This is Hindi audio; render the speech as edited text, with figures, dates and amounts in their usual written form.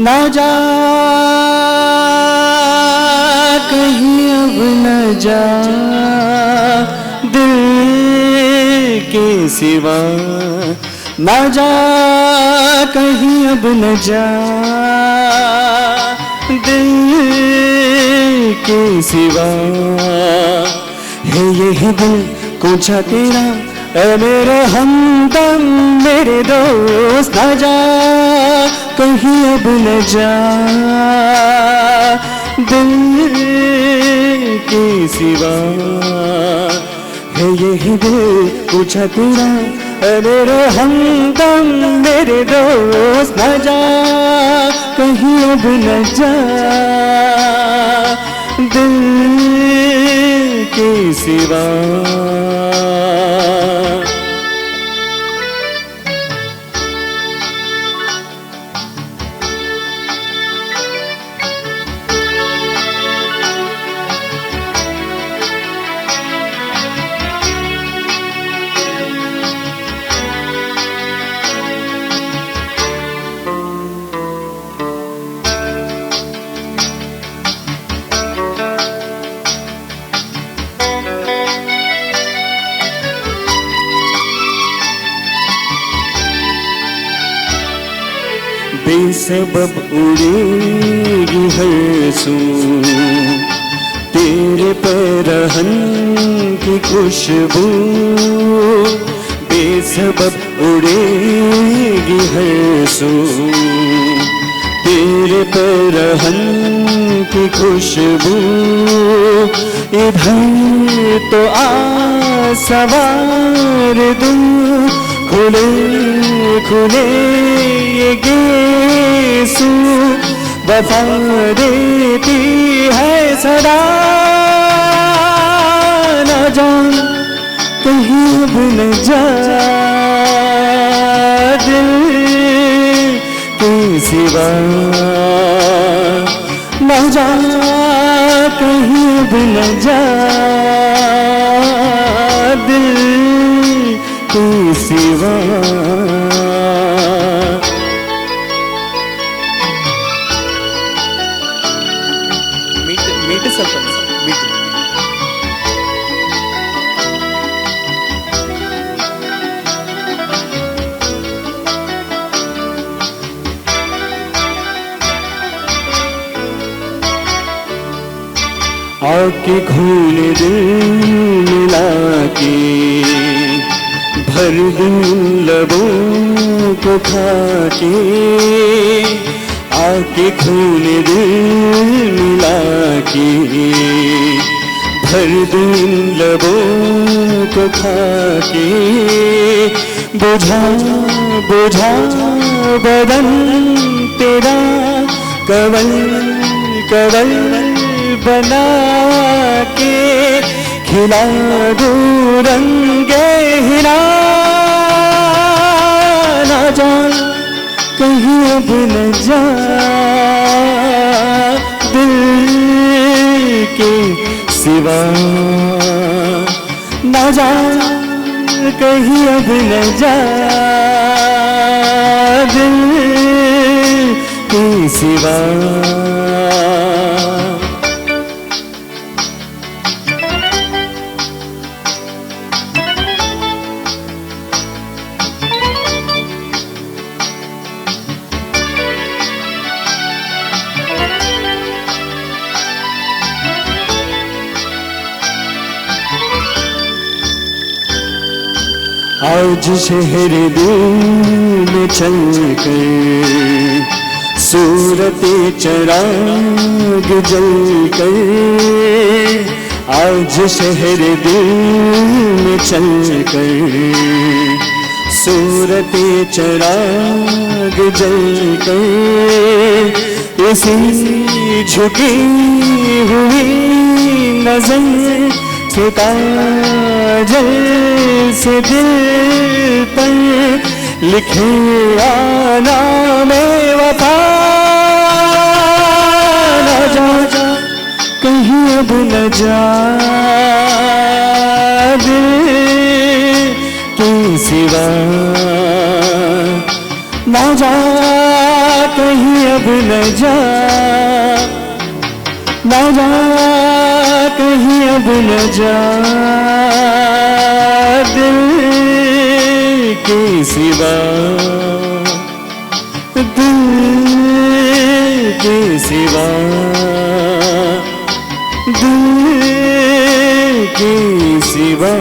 ना जा कहीं अब न जा दिल के सिवा, ना जा कहीं अब न जा दिल के सिवा, है यही दिल कुछा तेरा ऐ मेरे हमदम मेरे दोस्त, ना जा कहीं अब न जा दिल के सिवा, है यही दिल पूछा तेरा ऐ मेरे हमदम मेरे दोस्त, न जा कहीं अब न जा दिल के सिवा। बेसबब उड़ेगी हर सू तेरे पैरहन की खुशबू, बेसबब उड़ेगी हर सू तेरे पैरहन की खुशबू, इधर तो आ सवार दूं खुले खुले ये गेसू, वफा देती है सदा, न जा कहीं अब न जा दिल के सिवा, न जा कहीं अब न जा दिल के सिवा। मीट ಸ್ವಲ್ಪ मीट आके घूल दिल मिला के भर दूं लबों को खा के, आके खून दिल मिला के भर दूं लबों को खा के, बुझा बुझा बदन तेरा कवल कवल बना के, खिला दूं रंगे हिला, ना जा कहीं अब न जा दिल के सिवा, ना जा कहीं अब न जा दिल के सिवा। आज शहर दिल में चल कर सूरते चराग जल कर, आज शहर दिल में चल कर सूरते चिराग जल कर इसी झुकी हुई नजर से काजल से दिल पर लिखे आना में वफा। न जा कहीं अब न जा दिल के सिवा, न जा कहीं अब न जा, न जा कहीं अब न जा दिल के सिवा, दिल के सिवा, दिल के सिवा।